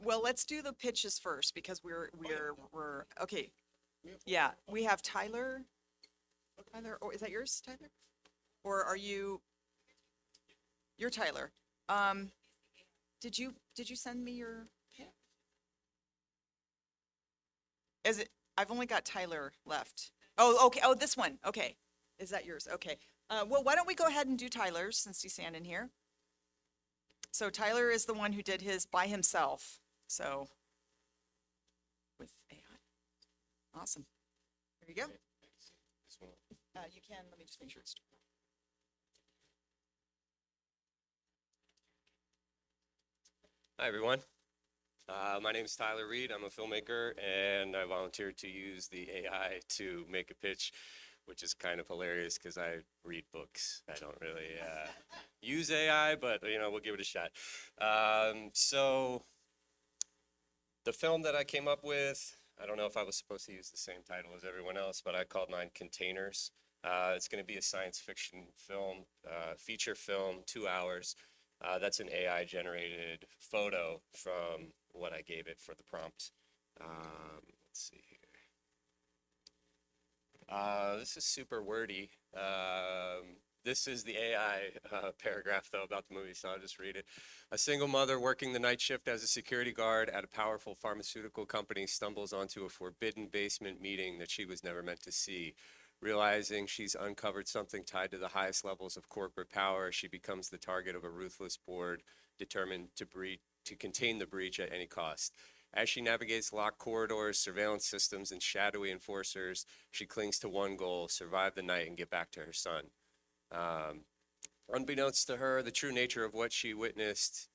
Well, let's do the pitches first because we're okay. Yeah, we have Tyler. Tyler, or is that yours, Tyler? Or are you? You're Tyler. Did you send me your? Is it? I've only got Tyler left. Oh, okay. Oh, this one. Okay. Is that yours? Okay. Well, why don't we go ahead and do Tyler's since he's standing here? So Tyler is the one who did his by himself. So with AI. Awesome. There you go. You can, let me just make sure it's. Hi, everyone. My name is Tyler Reed. I'm a filmmaker, and I volunteered to use the AI to make a pitch, which is kind of hilarious because I read books. I don't really use AI, but we'll give it a shot. So the film that I came up with, I don't know if I was supposed to use the same title as everyone else, but I called mine Containers. It's going to be a science fiction film, feature film, 2 hours. That's an AI generated photo from what I gave it for the prompt. Let's see here. This is super wordy. This is the AI paragraph, though, about the movie, so I'll just read it. A single mother working the night shift as a security guard at a powerful pharmaceutical company stumbles onto a forbidden basement meeting that she was never meant to see. Realizing she's uncovered something tied to the highest levels of corporate power, she becomes the target of a ruthless board determined to contain the breach at any cost. As she navigates locked corridors, surveillance systems, and shadowy enforcers, she clings to one goal: survive the night and get back to her son. Unbeknownst to her, the true nature of what she witnessed,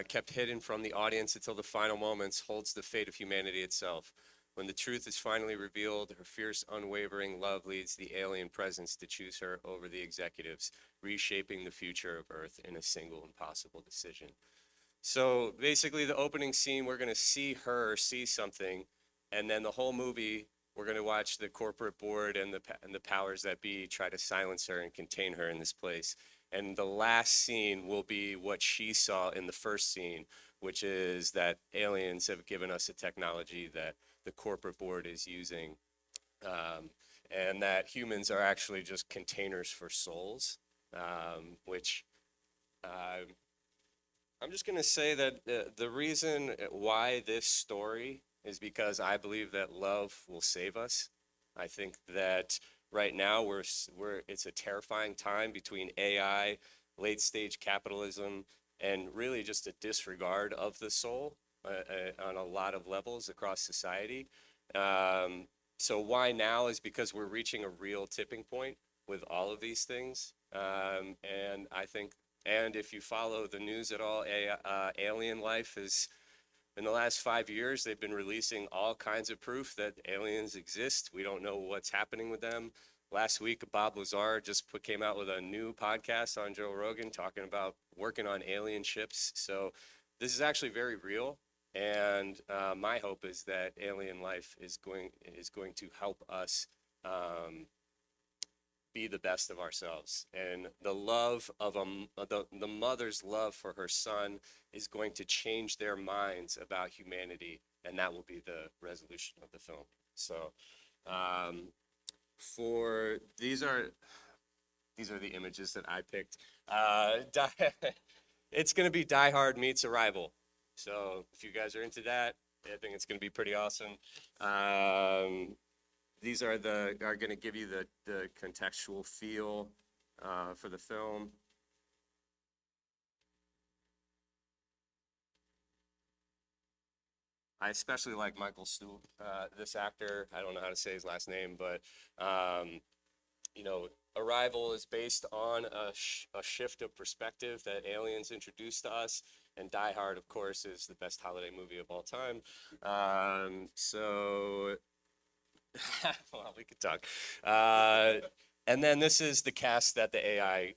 kept hidden from the audience until the final moments, holds the fate of humanity itself. When the truth is finally revealed, her fierce, unwavering love leads the alien presence to choose her over the executives, reshaping the future of Earth in a single impossible decision. So basically, the opening scene, we're going to see her see something, and then the whole movie, we're going to watch the corporate board and the powers that be try to silence her and contain her in this place. And the last scene will be what she saw in the first scene, which is that aliens have given us a technology that the corporate board is using, and that humans are actually just containers for souls, which I'm just going to say that the reason why this story is because I believe that love will save us. I think that right now it's a terrifying time between AI, late stage capitalism, and really just a disregard of the soul on a lot of levels across society. So why now is because we're reaching a real tipping point with all of these things. And I think, and if you follow the news at all, alien life is, in the last 5 years, they've been releasing all kinds of proof that aliens exist. We don't know what's happening with them. Last week, Bob Lazar just came out with a new podcast on Joe Rogan talking about working on alien ships. So this is actually very real. And my hope is that alien life is going to help us be the best of ourselves. And the love of the mother's love for her son is going to change their minds about humanity, and that will be the resolution of the film. So for these are the images that I picked. It's going to be Die Hard meets Arrival. So if you guys are into that, I think it's going to be pretty awesome. These are going to give you the contextual feel for the film. I especially like Michael Stuhl, this actor. I don't know how to say his last name, but you know, Arrival is based on a shift of perspective that aliens introduced to us, and Die Hard, of course, is the best holiday movie of all time. So, well, we could talk. And then this is the cast that the AI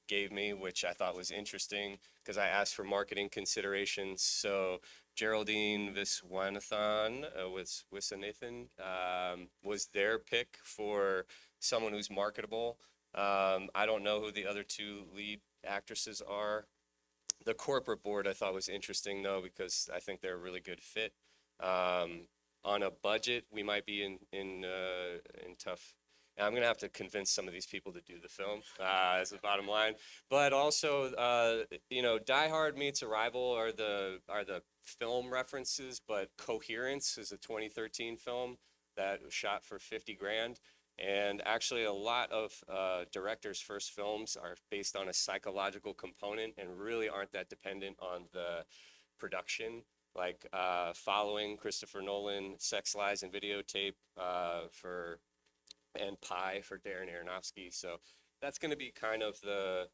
gave me, which I thought was interesting because I asked for marketing considerations. So Geraldine Viswanathan Wiswanathan was their pick for someone who's marketable. I don't know who the other two lead actresses are. The corporate board I thought was interesting though, because I think they're a really good fit. On a budget, we might be in tough. And I'm gonna have to convince some of these people to do the film, as the bottom line. But also, you know, Die Hard meets Arrival are the film references, but Coherence is a 2013 film that was shot for 50 grand. And actually, a lot of directors' first films are based on a psychological component and really aren't that dependent on the production. Like following Christopher Nolan, Sex, Lies, and Videotape and Pi for Darren Aronofsky. So that's going to be kind of the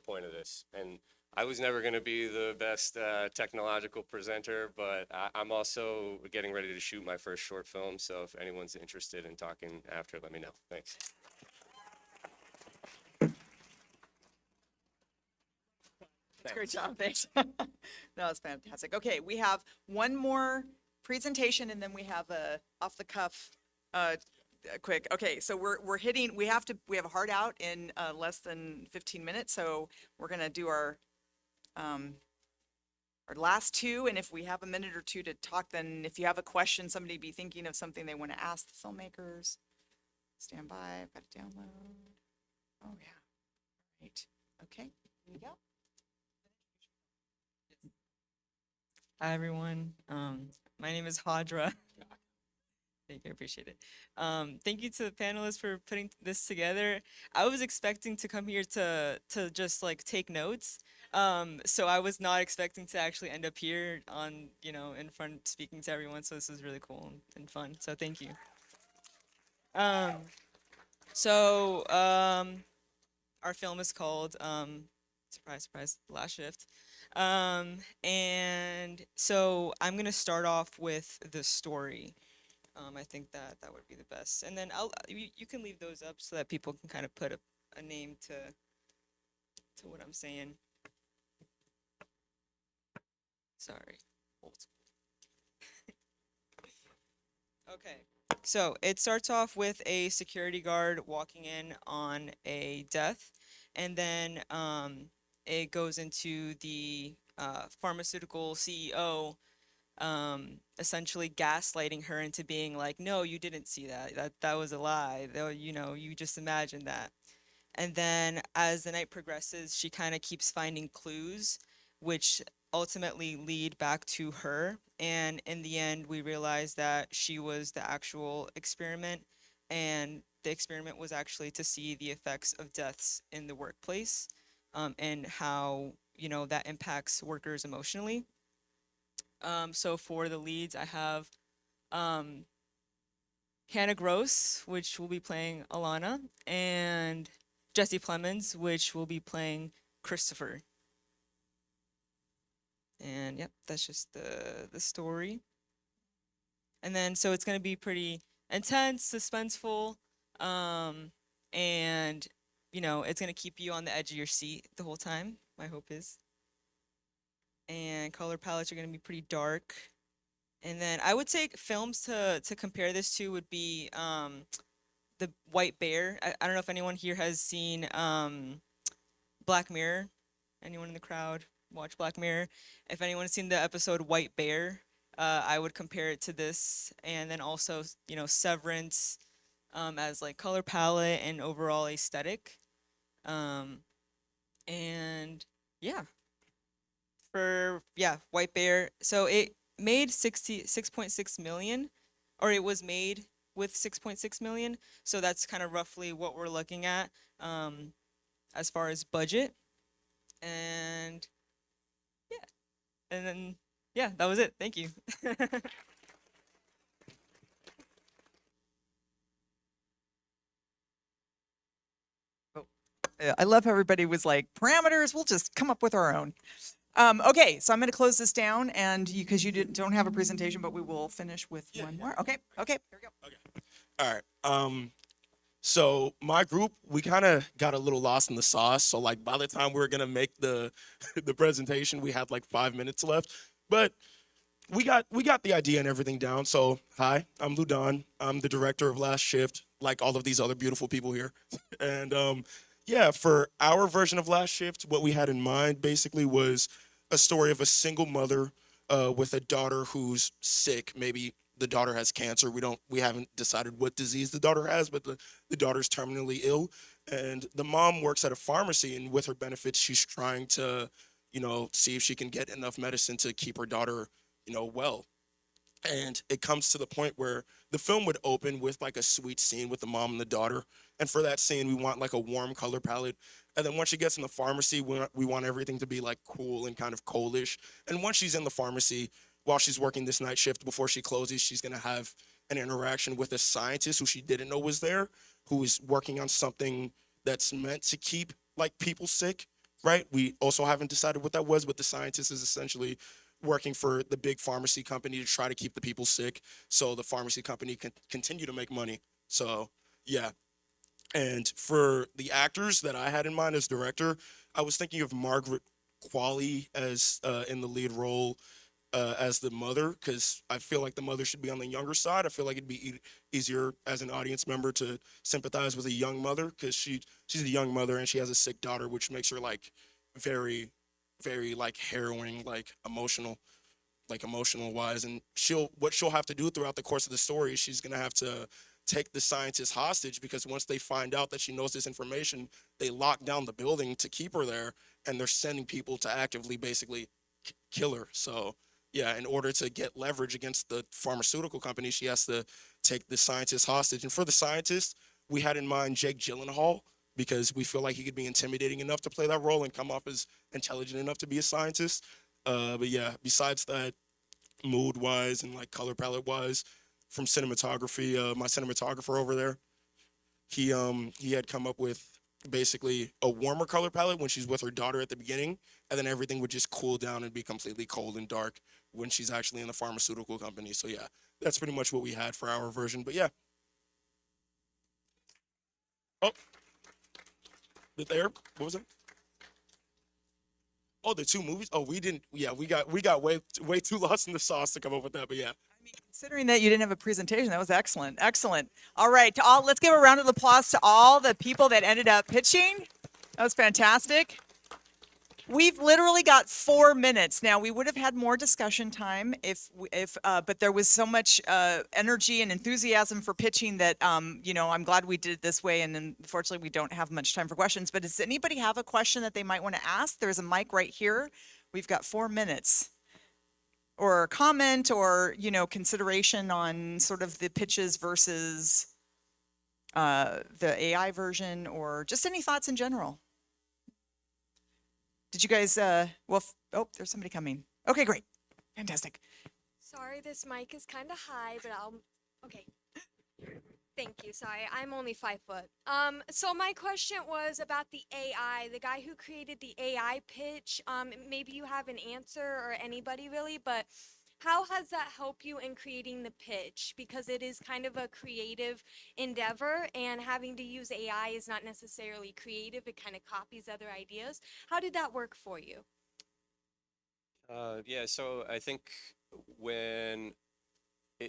point of this. And I was never going to be the best technological presenter, but I'm also getting ready to shoot my first short film. So if anyone's interested in talking after, let me know. Thanks. That's a great job. Thanks. No, it's fantastic. Okay, we have one more presentation, and then we have a off the cuff, quick. Okay, so we're hitting. We have a hard out in less than 15 minutes, so we're gonna do our last two, and if we have a minute or two to talk, then if you have a question, somebody be thinking of something they want to ask the filmmakers. Stand by. I've got to download. Oh yeah. Right. Okay. Here we go. Hi everyone. My name is Hadra. Thank you, I appreciate it. Thank you to the panelists for putting this together. I was expecting to come here to just like take notes. So I was not expecting to actually end up here on, in front speaking to everyone. So this is really cool and fun. So thank you. Our film is called surprise, surprise, Last Shift. And so I'm gonna start off with the story. I think that would be the best. And then you can leave those up so that people can kind of put a name to what I'm saying. Sorry. Old school. Okay. So it starts off with a security guard walking in on a death, and then it goes into the pharmaceutical CEO essentially gaslighting her into being like, no, you didn't see that. That was a lie. You just imagined that. And then as the night progresses, she kind of keeps finding clues, which ultimately lead back to her. And in the end, we realize that she was the actual experiment, and the experiment was actually to see the effects of deaths in the workplace, and how, that impacts workers emotionally. So for the leads, I have Hannah Gross, which will be playing Alana, and Jesse Plemons, which will be playing Christopher. And yep, that's just the story. And then so it's gonna be pretty intense, suspenseful, and it's gonna keep you on the edge of your seat the whole time. My hope is. And color palettes are gonna be pretty dark. And then I would say films to compare this to would be the White Bear. I don't know if anyone here has seen Black Mirror. Anyone in the crowd watch Black Mirror? If anyone's seen the episode White Bear, I would compare it to this. And then also, Severance as like color palette and overall aesthetic. And yeah. White Bear. So it made 6.6 million, or it was made with 6.6 million. So that's kind of roughly what we're looking at as far as budget. And then that was it. Thank you. I love how everybody was like, parameters, we'll just come up with our own. Okay, so I'm going to close this down, and because you don't have a presentation, but we will finish with one more. Okay, here we go. All right. So my group, we kind of got a little lost in the sauce. So like by the time we were gonna make the the presentation, we had like 5 minutes left. But we got the idea and everything down. So hi, I'm Ludon. I'm the director of Last Shift, like all of these other beautiful people here. And for our version of Last Shift, what we had in mind basically was a story of a single mother with a daughter who's sick. Maybe the daughter has cancer. We haven't decided what disease the daughter has, but the daughter's terminally ill. And the mom works at a pharmacy, and with her benefits, she's trying to, see if she can get enough medicine to keep her daughter, well. And it comes to the point where the film would open with like a sweet scene with the mom and the daughter. And for that scene, we want like a warm color palette. And then once she gets in the pharmacy, we want everything to be like cool and kind of coldish. And once she's in the pharmacy, while she's working this night shift, before she closes, she's going to have an interaction with a scientist who she didn't know was there, who is working on something that's meant to keep like people sick, right? We also haven't decided what that was, but the scientist is essentially working for the big pharmacy company to try to keep the people sick so the pharmacy company can continue to make money. So yeah. And for the actors that I had in mind as director, I was thinking of Margaret Qualley as in the lead role. as the mother, because I feel like the mother should be on the younger side. I feel like it'd be easier as an audience member to sympathize with a young mother, because she's a young mother and she has a sick daughter, which makes her like very, very like harrowing, like emotional wise. And what she'll have to do throughout the course of the story is she's gonna have to take the scientists hostage, because once they find out that she knows this information, they lock down the building to keep her there, and they're sending people to actively basically kill her. So yeah, in order to get leverage against the pharmaceutical company, she has to take the scientists hostage. And for the scientists, we had in mind Jake Gyllenhaal, because we feel like he could be intimidating enough to play that role and come off as intelligent enough to be a scientist. But yeah, besides that, mood wise and like color palette wise, from cinematography, my cinematographer over there, he had come up with basically a warmer color palette when she's with her daughter at the beginning, and then everything would just cool down and be completely cold and dark when she's actually in the pharmaceutical company. So yeah, that's pretty much what we had for our version. But yeah. Oh, there. What was it? Oh, the 2 movies. Oh, we didn't. Yeah, we got way too lost in the sauce to come up with that. But yeah. Considering that you didn't have a presentation, that was excellent. Excellent. All right, let's give a round of applause to all the people that ended up pitching. That was fantastic. We've literally got 4 minutes now. We would have had more discussion time but there was so much energy and enthusiasm for pitching that I'm glad we did it this way. And unfortunately, we don't have much time for questions. But does anybody have a question that they might want to ask? There's a mic right here. We've got 4 minutes. Or comment, or consideration on sort of the pitches versus the AI version, or just any thoughts in general. Did you guys? Oh, there's somebody coming. Okay, great, fantastic. Sorry, this mic is kind of high, but okay. Thank you. Sorry, I'm only 5 foot. So my question was about the AI, the guy who created the AI pitch. Maybe you have an answer, or anybody really, but how has that helped you in creating the pitch? Because it is kind of a creative endeavor, and having to use AI is not necessarily creative. It kind of copies other ideas. How did that work for you? Yeah, so I think when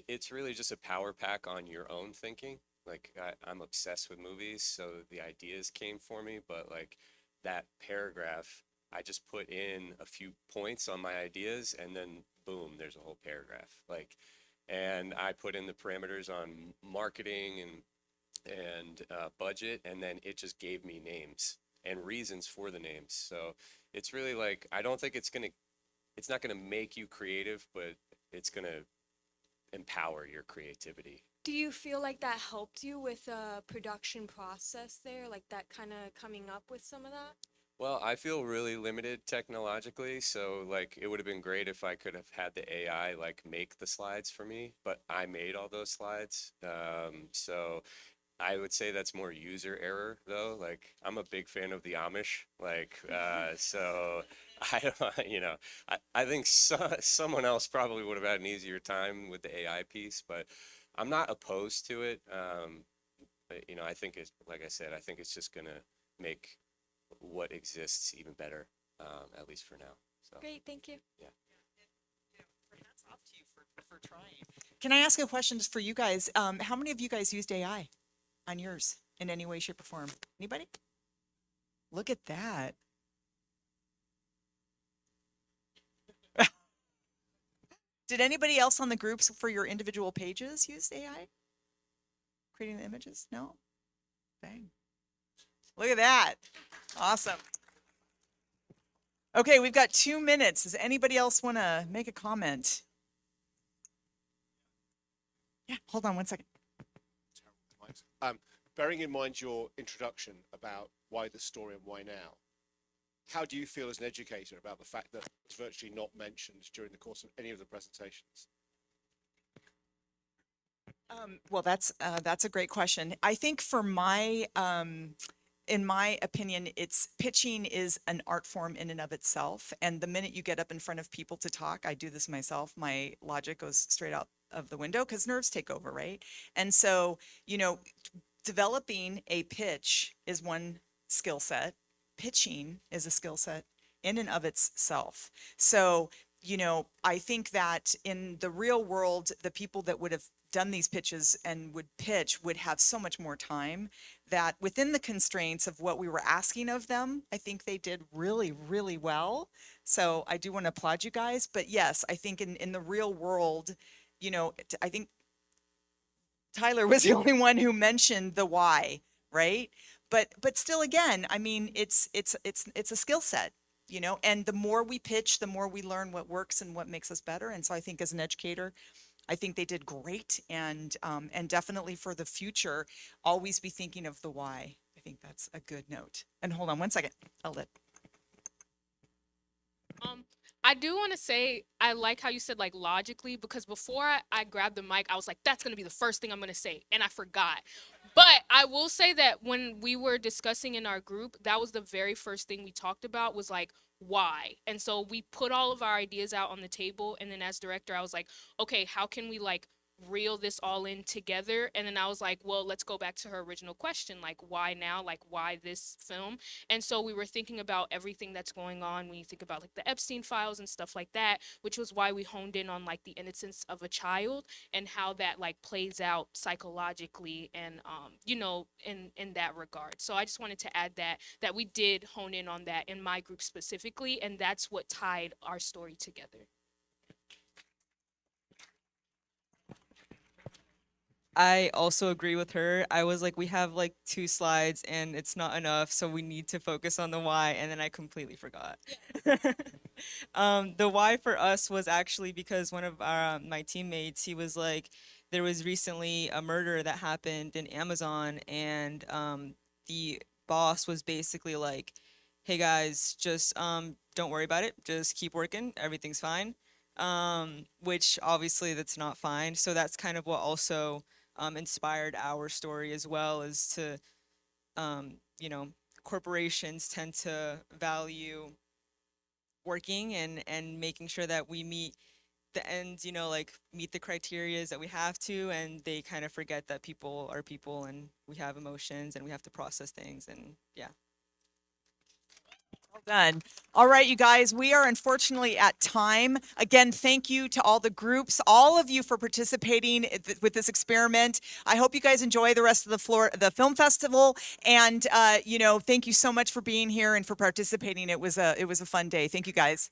it's really just a power pack on your own thinking. Like I'm obsessed with movies, so the ideas came for me, but like that paragraph, I just put in a few points on my ideas, and then boom, there's a whole paragraph. And I put in the parameters on marketing and budget, and then it just gave me names and reasons for the names. So it's really like, I don't think it's not gonna make you creative, but it's gonna empower your creativity. Do you feel like that helped you with the production process there, like that kind of coming up with some of that? Well, I feel really limited technologically, so like it would have been great if I could have had the AI like make the slides for me, but I made all those slides. So I would say that's more user error though. Like I'm a big fan of the Amish, so I don't, I think someone else probably would have had an easier time with the AI piece, but I'm not opposed to it. But, I think like I said, I think it's just gonna make what exists even better, at least for now. So great, thank you. Yeah. Hats off to you for trying. Can I ask a question just for you guys? How many of you guys used AI on yours in any way, shape, or form? Anybody? Look at that. Did anybody else on the groups for your individual pages use AI? Creating the images? No? Dang. Look at that. Awesome. Okay, we've got 2 minutes. Does anybody else want to make a comment? Yeah, hold on one second. Bearing in mind your introduction about why the story and why now, how do you feel as an educator about the fact that it's virtually not mentioned during the course of any of the presentations? Well, that's a great question. I think for in my opinion, pitching is an art form in and of itself. And the minute you get up in front of people to talk, I do this myself, my logic goes straight out of the window because nerves take over, right? And so, developing a pitch is one skill set. Pitching is a skill set in and of itself. So, you know, I think that in the real world, the people that would have done these pitches and would pitch would have so much more time, that within the constraints of what we were asking of them, I think they did really, really well. So I do want to applaud you guys. But yes, I think in the real world, you know, I think Tyler was the only one who mentioned the why, right? But still, again, I mean, it's a skill set, you know, and the more we pitch, the more we learn what works and what makes us better. And so I think as an educator, I think they did great, and definitely for the future, always be thinking of the why. I think that's a good note. And hold on one second, I'll let. I do want to say I like how you said like logically, because before I grabbed the mic, I was like, that's going to be the first thing I'm going to say, and I forgot. But I will say that when we were discussing in our group, that was the very first thing we talked about, was like why. And so we put all of our ideas out on the table, and then as director, I was like, okay, how can we like reel this all in together? And then I was like, well, let's go back to her original question, like why now, like why this film? And so we were thinking about everything that's going on when you think about like the Epstein files and stuff like that, which was why we honed in on like the innocence of a child and how that like plays out psychologically and you know, in that regard. So I just wanted to add that we did hone in on that in my group specifically, and that's what tied our story together. I also agree with her. I was like, we have like 2 slides and it's not enough, so we need to focus on the why, and then I completely forgot. The why for us was actually because one of our, my teammates, he was like, there was recently a murder that happened in Amazon, and the boss was basically like, hey guys, just don't worry about it, just keep working, everything's fine. Which obviously that's not fine. So that's kind of what also inspired our story as well, is to, you know, corporations tend to value working and making sure that we meet the ends, you know, like meet the criterias that we have to, and they kind of forget that people are people and we have emotions and we have to process things, and yeah. Well done. All right, you guys, we are unfortunately at time. Again, thank you to all the groups, all of you for participating with this experiment. I hope you guys enjoy the rest of the film festival, and you know, thank you so much for being here and for participating. It was a fun day. Thank you guys.